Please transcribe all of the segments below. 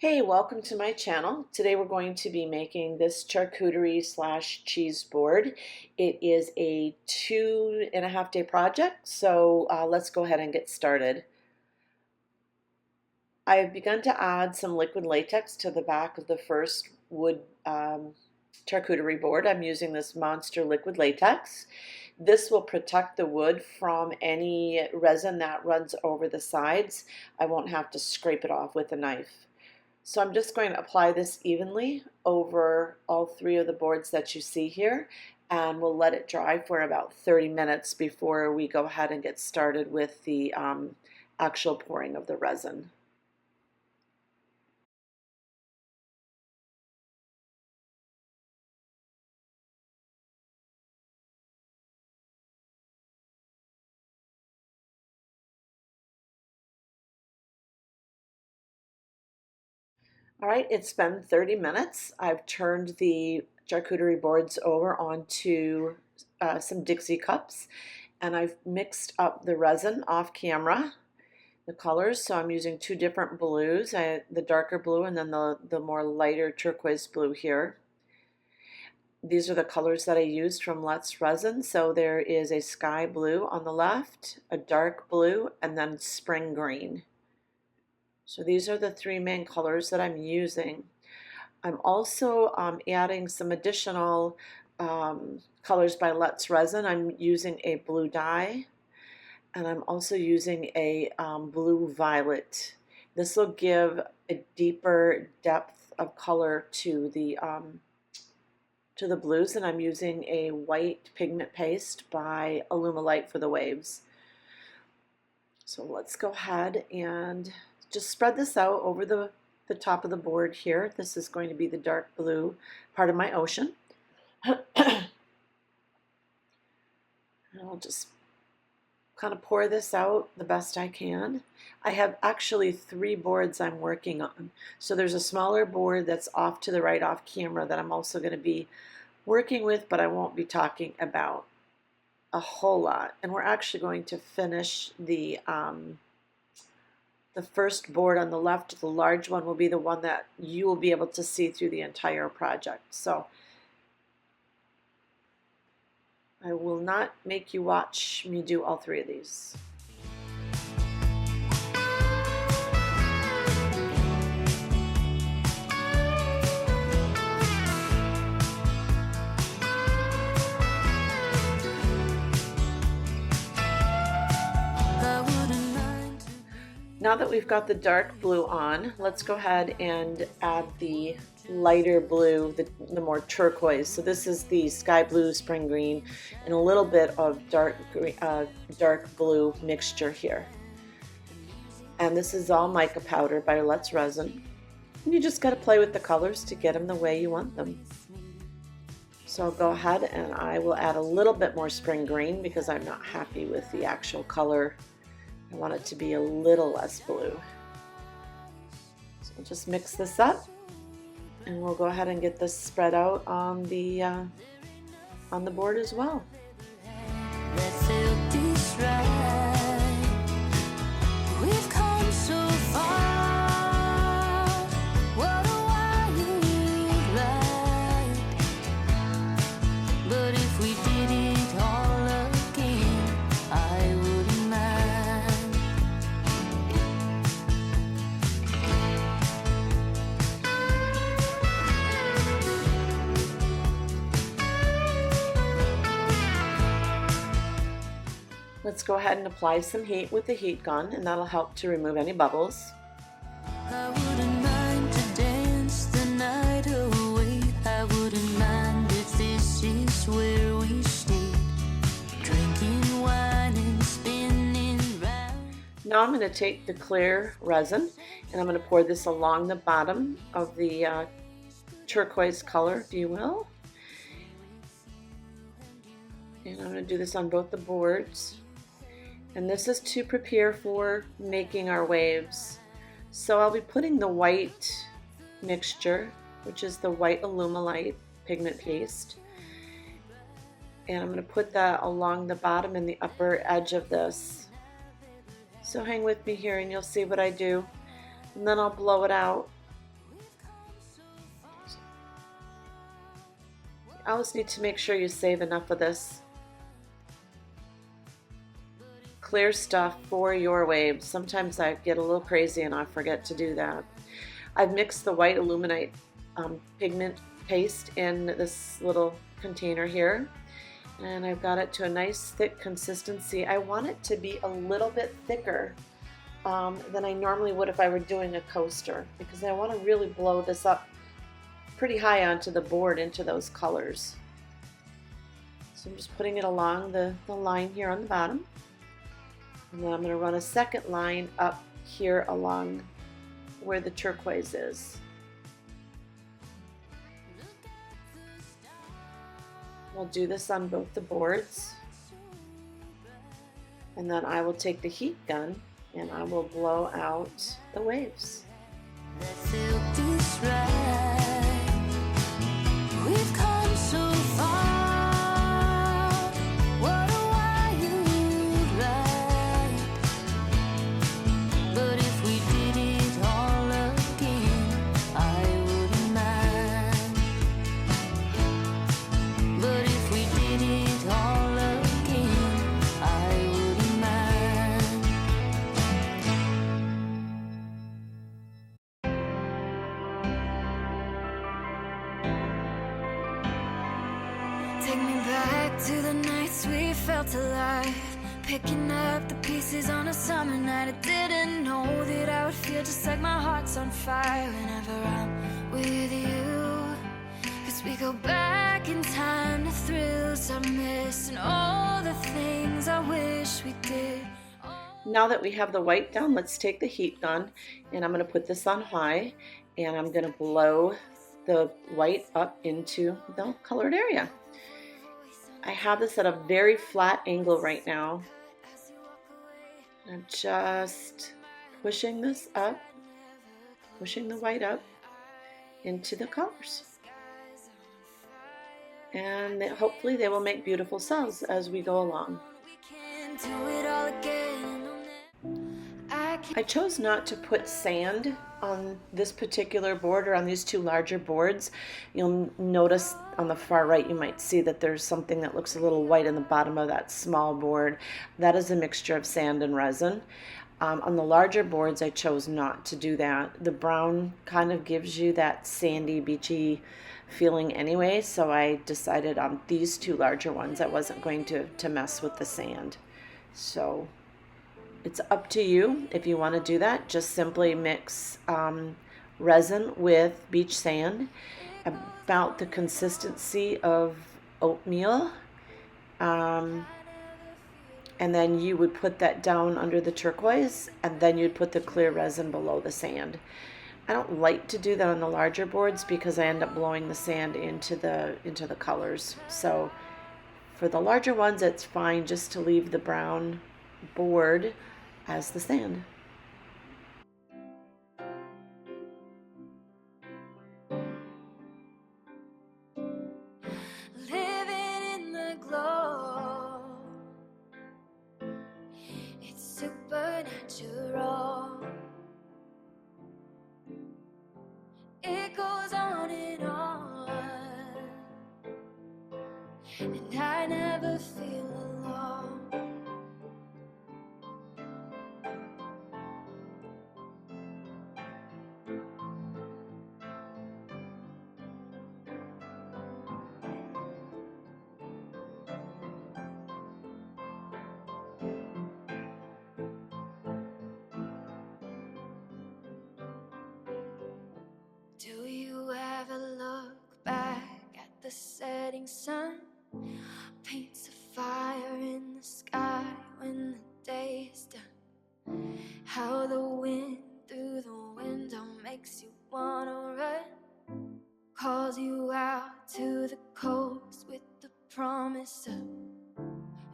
Hey, welcome to my channel. Today we're going to be making this charcuterie slash cheese board. It is a 2.5 day project, so let's go ahead and get started. I've begun to add some liquid latex to the back of the first wood charcuterie board. I'm using this monster liquid latex. This will protect the wood from any resin that runs over the sides. I won't have to scrape it off with a knife. So I'm just going to apply this evenly over all three of the boards that you see here, and we'll let it dry for about 30 minutes before we go ahead and get started with the actual pouring of the resin. All right, it's been 30 minutes. I've turned the charcuterie boards over onto some Dixie cups, and I've mixed up the resin off camera, the colors. So I'm using two different blues, the darker blue and then the more lighter turquoise blue here. These are the colors that I used from Let's Resin. So there is a sky blue on the left, a dark blue, and then spring green. So these are the three main colors that I'm using. I'm also adding some additional colors by Let's Resin. I'm using a blue dye, and I'm also using a blue violet. This will give a deeper depth of color to the blues, and I'm using a white pigment paste by Alumilite for the waves. So let's go ahead and just spread this out over the top of the board here. This is going to be the dark blue part of my ocean. And I'll just kind of pour this out the best I can. I have actually three boards I'm working on. So there's a smaller board that's off to the right off camera that I'm also going to be working with, but I won't be talking about a whole lot. And we're actually going to finish the first board on the left. The large one will be the one that you will be able to see through the entire project. So I will not make you watch me do all three of these. Now that we've got the dark blue on, let's go ahead and add the lighter blue, the more turquoise. So this is the sky blue, spring green, and a little bit of dark blue mixture here. And this is all mica powder by Let's Resin. And you just got to play with the colors to get them the way you want them. So I'll go ahead and I will add a little bit more spring green because I'm not happy with the actual color. I want it to be a little less blue. So we'll just mix this up, and we'll go ahead and get this spread out on the board as well. Let's go ahead and apply some heat with the heat gun, and that'll help to remove any bubbles. I wouldn't mind to dance the night away. I wouldn't mind if this is where we stayed, drinking wine and spinning round. Now I'm going to take the clear resin, and I'm going to pour this along the bottom of the turquoise color, if you will. And I'm going to do this on both the boards. And this is to prepare for making our waves. So I'll be putting the white mixture, which is the white Alumilite pigment paste, and I'm going to put that along the bottom and the upper edge of this. So hang with me here and you'll see what I do. And then I'll blow it out always need to make sure you save enough of this clear stuff for your waves. Sometimes I get a little crazy and I forget to do that. I've mixed the white aluminite pigment paste in this little container here, and I've got it to a nice thick consistency. I want it to be a little bit thicker than I normally would if I were doing a coaster, because I want to really blow this up pretty high onto the board into those colors. So I'm just putting it along the line here on the bottom. And then I'm going to run a second line up here along where the turquoise is. We'll do this on both the boards. And then I will take the heat gun and I will blow out the waves. We've come so far. Take me back to the nights we felt alive, picking up the pieces on a summer night. I didn't know that I would feel just like my heart's on fire whenever I'm with you. Cause we go back in time to thrills I miss and all the things I wish we did. Now that we have the white down, let's take the heat gun and I'm going to put this on high and I'm going to blow the white up into the colored area. I have this at a very flat angle right now. I'm just pushing this up, pushing the white up into the colors. And hopefully they will make beautiful cells as we go along. I chose not to put sand on this particular board or on these two larger boards. You'll notice on the far right you might see that there's something that looks a little white in the bottom of that small board. That is a mixture of sand and resin. On the larger boards I chose not to do that. The brown kind of gives you that sandy, beachy feeling anyway, so I decided on these two larger ones I wasn't going to mess with the sand. So it's up to you if you want to do that. Just simply mix resin with beach sand about the consistency of oatmeal, and then you would put that down under the turquoise and then you'd put the clear resin below the sand. I don't like to do that on the larger boards because I end up blowing the sand into the colors. So for the larger ones it's fine just to leave the brown board as the sand. Living in the glow, it's supernatural. It goes on and I never feel alone. Do you ever look back at the setting sun? Paints a fire in the sky when the day is done. How the wind through the window makes you wanna run. Calls you out to the coast with the promise of.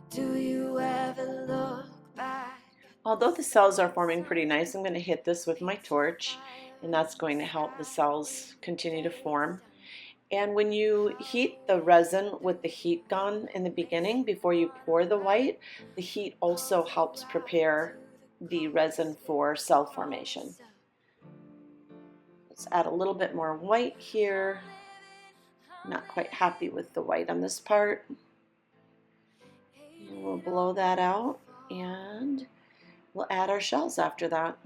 Do you ever look back? Although the cells are forming pretty nice, I'm going to hit this with my torch, and that's going to help the cells continue to form. And when you heat the resin with the heat gun in the beginning, before you pour the white, the heat also helps prepare the resin for cell formation. Let's add a little bit more white here. Not quite happy with the white on this part. And we'll blow that out and we'll add our shells after that.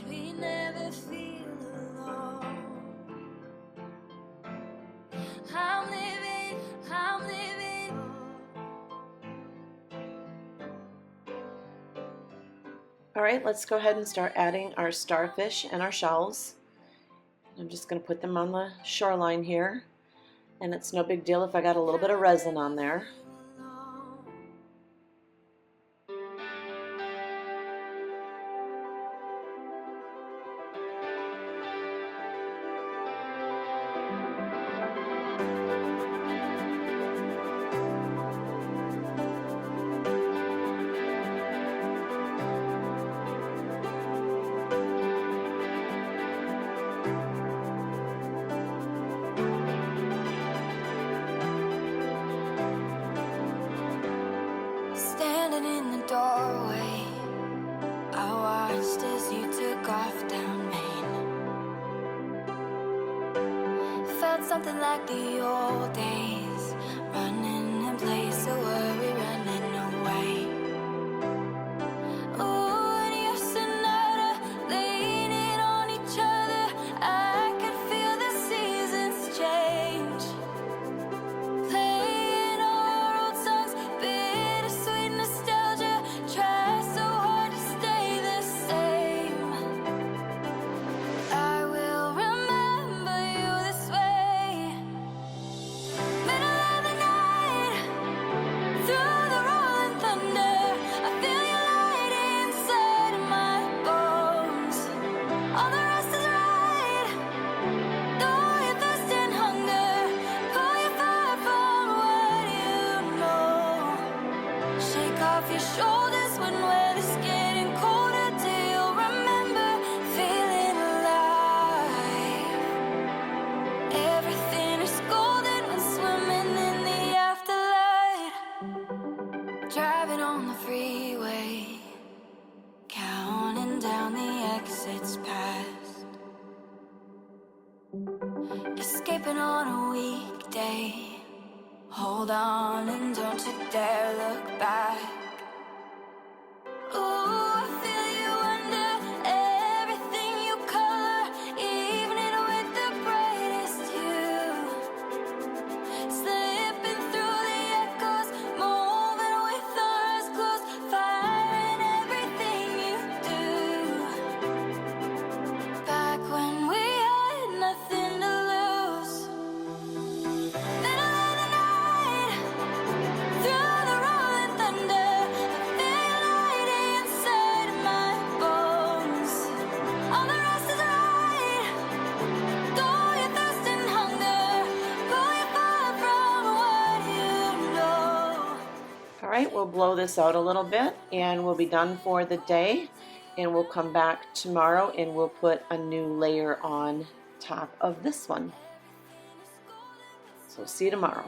We never feel alone. I'm living. All right, let's go ahead and start adding our starfish and our shells. I'm just going to put them on the shoreline here, and it's no big deal if I got a little bit of resin on there. Standing in the doorway, I watched as you took off down Main. Felt something like the old days, running in place, so were we running away? Ooh, and you Sonata, leaning on each other, I could feel the seasons change. Playing our old songs, bittersweet nostalgia, try so hard to stay the same. I will remember you this way. Middle of the night, through the rolling thunder, I feel your light inside of my bones. All the rest is right, though your thirst and hunger pull you far from what you know. Shake off your shoulders when weather's getting colder. Do you remember feeling alive? Everything is golden when swimming in the afterlight. Driving on the freeway, counting down the exits past. Escaping on a weekday. Hold on and don't you dare look back. Ooh, I feel you under everything you color, evening with the brightest hue. Slipping through the echoes, moving with our eyes closed, fire in everything you do. Back when we had nothing to lose. Middle of the night, through the rolling thunder, I feel your light inside of my bones. All the rest is right, though your thirst and hunger pull you far from what you know. All right, we'll blow this out a little bit and we'll be done for the day, and we'll come back tomorrow and we'll put a new layer on top of this one. So see you tomorrow.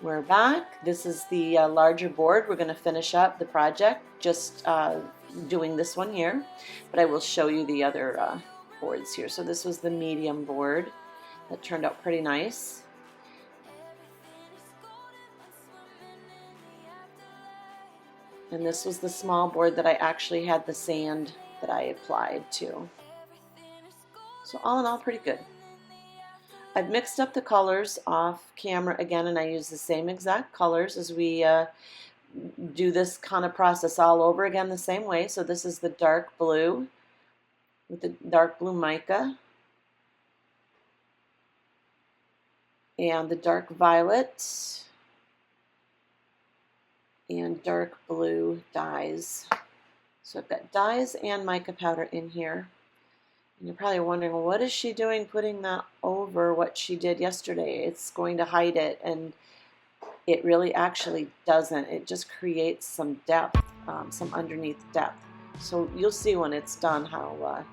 We're back. This is the larger board. We're going to finish up the project, just doing this one here, but I will show you the other boards here. So this was the medium board that turned out pretty nice. And this was the small board that I actually had the sand that I applied to. So all in all, pretty good. I've mixed up the colors off camera again, and I use the same exact colors as we do this kind of process all over again the same way. So this is the dark blue with the dark blue mica and the dark violet and dark blue dyes. So I've got dyes and mica powder in here. And you're probably wondering, well, what is she doing putting that over what she did yesterday? It's going to hide it, and it really actually doesn't. It just creates some depth, some underneath depth. So you'll see when it's done how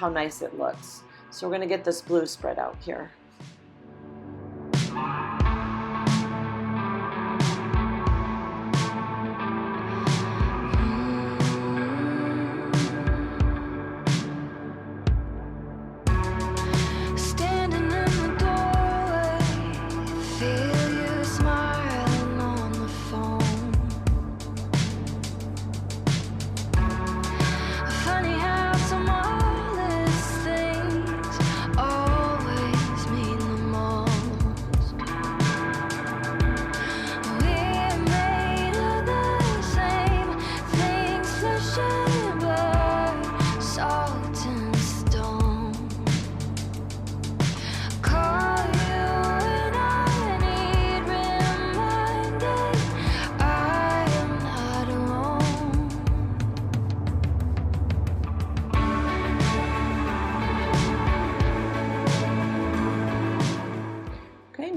nice it looks. So we're going to get this blue spread out here.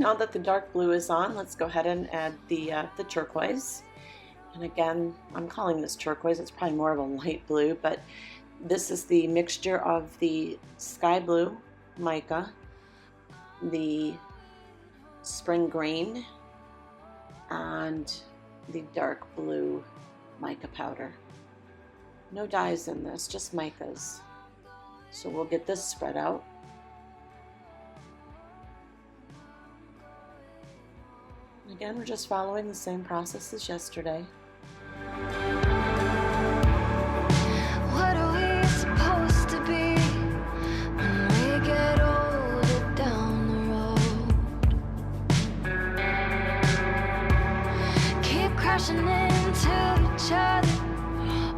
now that the dark blue is on, let's go ahead and add the turquoise. And again, I'm calling this turquoise. It's probably more of a light blue, but this is the mixture of the sky blue mica, the spring green, and the dark blue mica powder. No dyes in this, just micas. So we'll get this spread out. Again, we're just following the same process as yesterday. What are we supposed to be when we get older down the road? Keep crashing into each other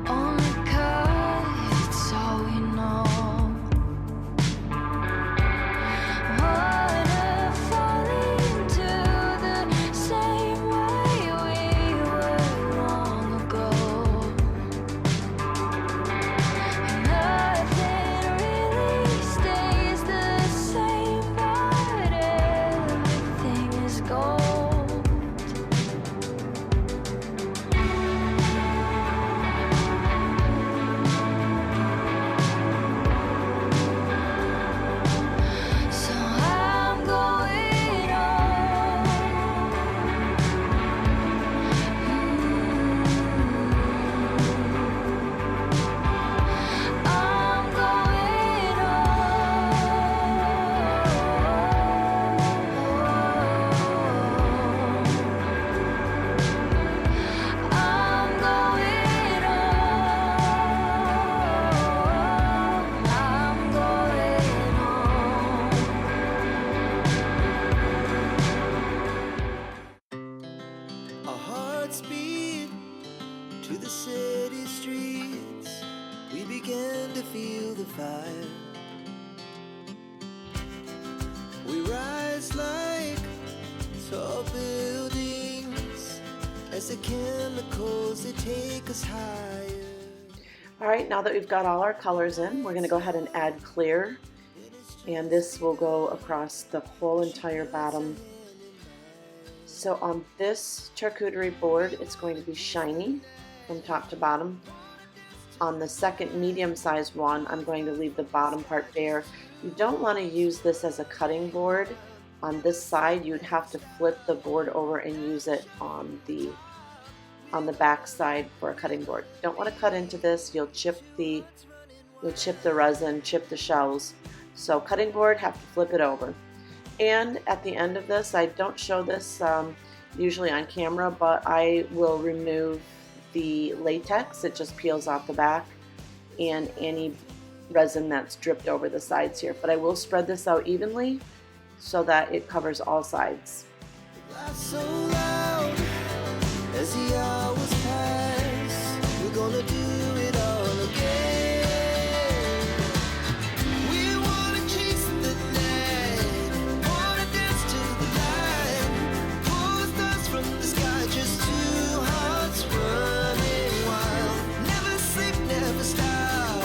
only 'cause it's all we know. Wanna fall into the same way we were long ago. Nothing really stays the same, but everything is gold. So I'm going on. I'm going on. I'm going on. I'm going on. Our hearts beat to the city streets. We began to feel the fire. We rise like tall buildings as the chemicals they take us higher. All right, now that we've got all our colors in, we're going to go ahead and add clear. And this will go across the whole entire bottom. So on this charcuterie board, it's going to be shiny from top to bottom. On the second medium-sized one, I'm going to leave the bottom part bare. You don't want to use this as a cutting board. On this side, you'd have to flip the board over and use it on the back side for a cutting board. You don't want to cut into this. You'll chip the resin, chip the shells. So cutting board, have to flip it over. And at the end of this, I don't show this usually on camera, but I will remove the latex. It just peels off the back, and any resin that's dripped over the sides here. But I will spread this out evenly so that it covers all sides. Laugh so loud as the hours pass. We're gonna do it all again. We wanna chase the night, wanna dance to the light. Pull the stars from the sky, just two hearts running wild. Never sleep, never stop,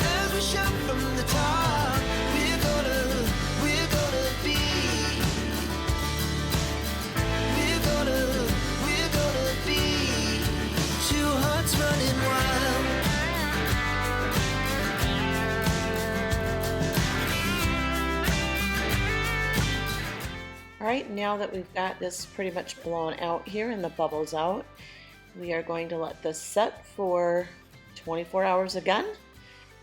as we shout from the top. We're gonna be. We're gonna be two hearts running wild. All right, now that we've got this pretty much blown out here and the bubbles out, we are going to let this set for 24 hours again.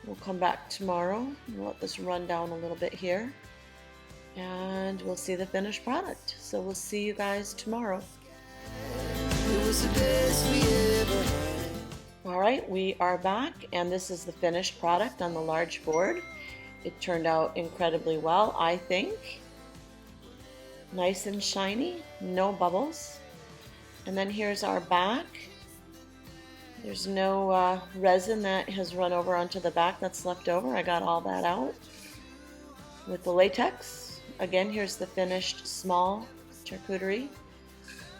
We'll come back tomorrow and let this run down a little bit here, and we'll see the finished product. So we'll see you guys tomorrow. It was the best we ever had. All right, we are back, and this is the finished product on the large board. It turned out incredibly well, I think. Nice and shiny, no bubbles. And then here's our back. There's no resin that has run over onto the back that's left over. I got all that out with the latex. Again, here's the finished small charcuterie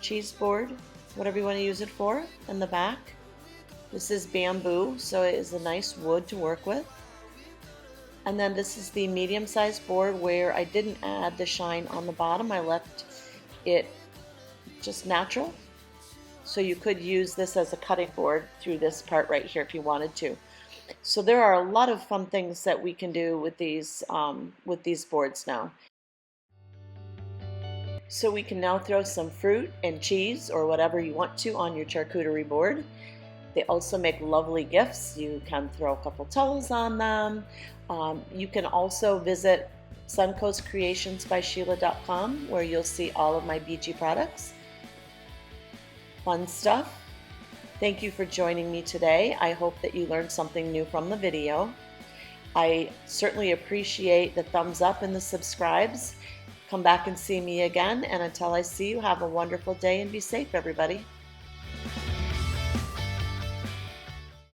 cheese board, whatever you want to use it for, in the back. This is bamboo, so it is a nice wood to work with. And then this is the medium-sized board where I didn't add the shine on the bottom. I left it just natural. So you could use this as a cutting board through this part right here if you wanted to. So there are a lot of fun things that we can do with these boards now. So we can now throw some fruit and cheese or whatever you want to on your charcuterie board. They also make lovely gifts. You can throw a couple towels on them. You can also visit suncoastcreationsbysheila.com where you'll see all of my BG products. Fun stuff. Thank you for joining me today. I hope that you learned something new from the video. I certainly appreciate the thumbs up and the subscribes. Come back and see me again, and until I see you, have a wonderful day and be safe, everybody.